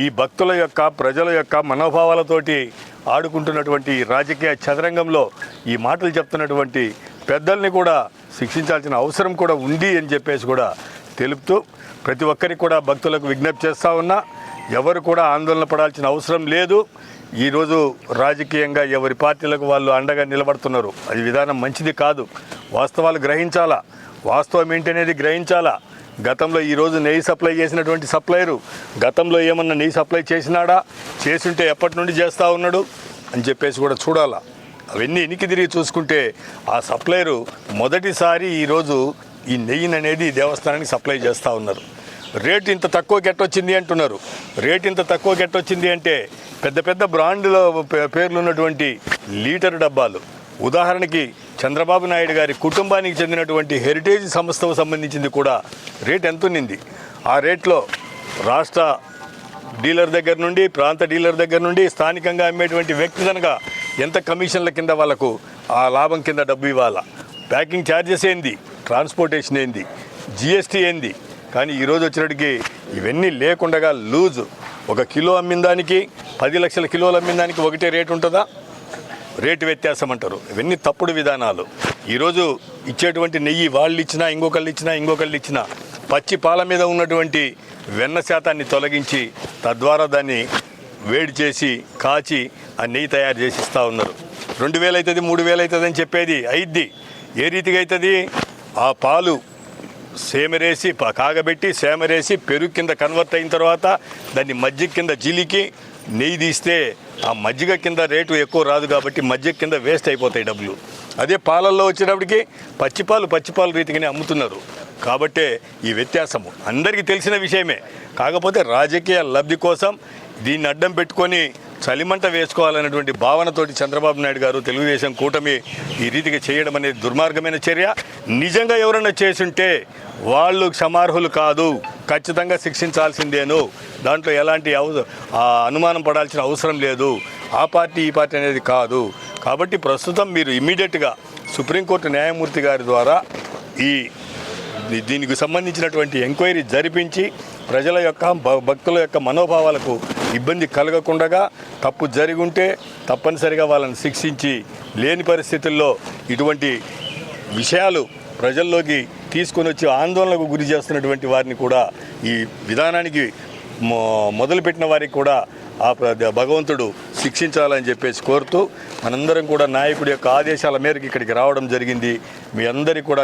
ఈ భక్తుల యొక్క ప్రజల యొక్క మనోభావాలతోటి ఆడుకుంటున్నటువంటి రాజకీయ చదరంగంలో ఈ మాటలు చెప్తున్నటువంటి పెద్దల్ని కూడా శిక్షించాల్సిన అవసరం కూడా ఉంది అని చెప్పేసి కూడా తెలుపుతూ ప్రతి ఒక్కరికి కూడా భక్తులకు విజ్ఞప్తి చేస్తూ ఉన్నా, ఎవరు కూడా ఆందోళన పడాల్సిన అవసరం లేదు. ఈరోజు రాజకీయంగా ఎవరి పార్టీలకు వాళ్ళు అండగా నిలబడుతున్నారు. అది విధానం మంచిది కాదు. వాస్తవాలు గ్రహించాలా, వాస్తవం ఏంటనేది గ్రహించాలా. గతంలో ఈరోజు నెయ్యి సప్లై చేసినటువంటి సప్లైరు గతంలో ఏమన్నా నెయ్యి సప్లై చేసినాడా, చేస్తుంటే ఎప్పటి నుండి చేస్తూ ఉన్నాడు అని చెప్పేసి కూడా చూడాలా. అవన్నీ ఎనికి తిరిగి చూసుకుంటే ఆ సప్లైరు మొదటిసారి ఈరోజు ఈ నెయ్యిని అనేది దేవస్థానానికి సప్లై చేస్తూ ఉన్నారు. రేటు ఇంత తక్కువకి ఎట్టొచ్చింది అంటున్నారు. రేటు ఇంత తక్కువకి ఎట్టొచ్చింది అంటే పెద్ద పెద్ద బ్రాండ్లో పేర్లు ఉన్నటువంటి లీటర్ డబ్బాలు, ఉదాహరణకి చంద్రబాబు నాయుడు గారి కుటుంబానికి చెందినటువంటి హెరిటేజ్ సంస్థకు సంబంధించింది కూడా రేట్ ఎంత ఉన్నింది. ఆ రేట్లో రాష్ట్ర డీలర్ దగ్గర నుండి, ప్రాంత డీలర్ దగ్గర నుండి, స్థానికంగా అమ్మేటువంటి వ్యక్తి కనుక ఎంత కమిషన్ల కింద వాళ్ళకు ఆ లాభం కింద డబ్బు ఇవ్వాలా, ప్యాకింగ్ ఛార్జెస్ ఏంది, ట్రాన్స్పోర్టేషన్ ఏంది, జిఎస్టీ ఏంది. కానీ ఈరోజు వచ్చినట్టుకి ఇవన్నీ లేకుండా లూజు ఒక కిలో అమ్మిన దానికి 10 లక్షల కిలోలు అమ్మిన దానికి ఒకటే రేటు ఉంటుందా? రేటు వ్యత్యాసం అంటారు. ఇవన్నీ తప్పుడు విధానాలు. ఈరోజు ఇచ్చేటువంటి నెయ్యి వాళ్ళు ఇచ్చినా, ఇంకొకళ్ళు ఇచ్చినా పచ్చి పాల మీద ఉన్నటువంటి వెన్న శాతాన్ని తొలగించి తద్వారా దాన్ని వేడి చేసి కాచి ఆ నెయ్యి తయారు చేసి ఇస్తూ ఉన్నారు. 2000 అవుతుంది, 3000 అవుతుంది అని చెప్పేది అయిద్ది. ఏ రీతిగా అవుతుంది? ఆ పాలు సేమరేసి కాగబెట్టి సేమరేసి పెరుగు కింద కన్వర్ట్ అయిన తర్వాత దాన్ని మజ్జిగ కింద జిలికి నెయ్యి తీస్తే ఆ మజ్జిగ కింద రేటు ఎక్కువ రాదు కాబట్టి మజ్జిగ కింద వేస్ట్ అయిపోతాయి డబ్బులు. అదే పాలల్లో వచ్చేటప్పటికి పచ్చిపాలు రీతిగానే అమ్ముతున్నారు. కాబట్టే ఈ వ్యత్యాసము అందరికీ తెలిసిన విషయమే. కాకపోతే రాజకీయ లబ్ధి కోసం దీన్ని అడ్డం పెట్టుకొని చలిమంట వేసుకోవాలనేటువంటి భావనతోటి చంద్రబాబు నాయుడు గారు, తెలుగుదేశం కూటమి ఈ రీతిగా చేయడం అనేది దుర్మార్గమైన చర్య. నిజంగా ఎవరన్నా చేసుంటే వాళ్ళు క్షమార్హులు కాదు, ఖచ్చితంగా శిక్షించాల్సిందేను. దాంట్లో ఎలాంటి అనుమానం పడాల్సిన అవసరం లేదు. ఆ పార్టీ ఈ పార్టీ అనేది కాదు. కాబట్టి ప్రస్తుతం మీరు ఇమ్మీడియట్గా సుప్రీంకోర్టు న్యాయమూర్తి గారి ద్వారా దీనికి సంబంధించినటువంటి ఎంక్వైరీ జరిపించి ప్రజల యొక్క భక్తుల యొక్క మనోభావాలకు ఇబ్బంది కలగకుండా తప్పు జరిగి ఉంటే తప్పనిసరిగా వాళ్ళని శిక్షించి, లేని పరిస్థితుల్లో ఇటువంటి విషయాలు ప్రజల్లోకి తీసుకొని వచ్చి ఆందోళనకు గురి చేస్తున్నటువంటి వారిని కూడా, ఈ విధానానికి మొదలుపెట్టిన వారికి కూడా ఆ భగవంతుడు శిక్షించాలని చెప్పేసి కోరుతూ మనందరం కూడా నాయకుడి యొక్క ఆదేశాల మేరకు ఇక్కడికి రావడం జరిగింది. మీ అందరికీ కూడా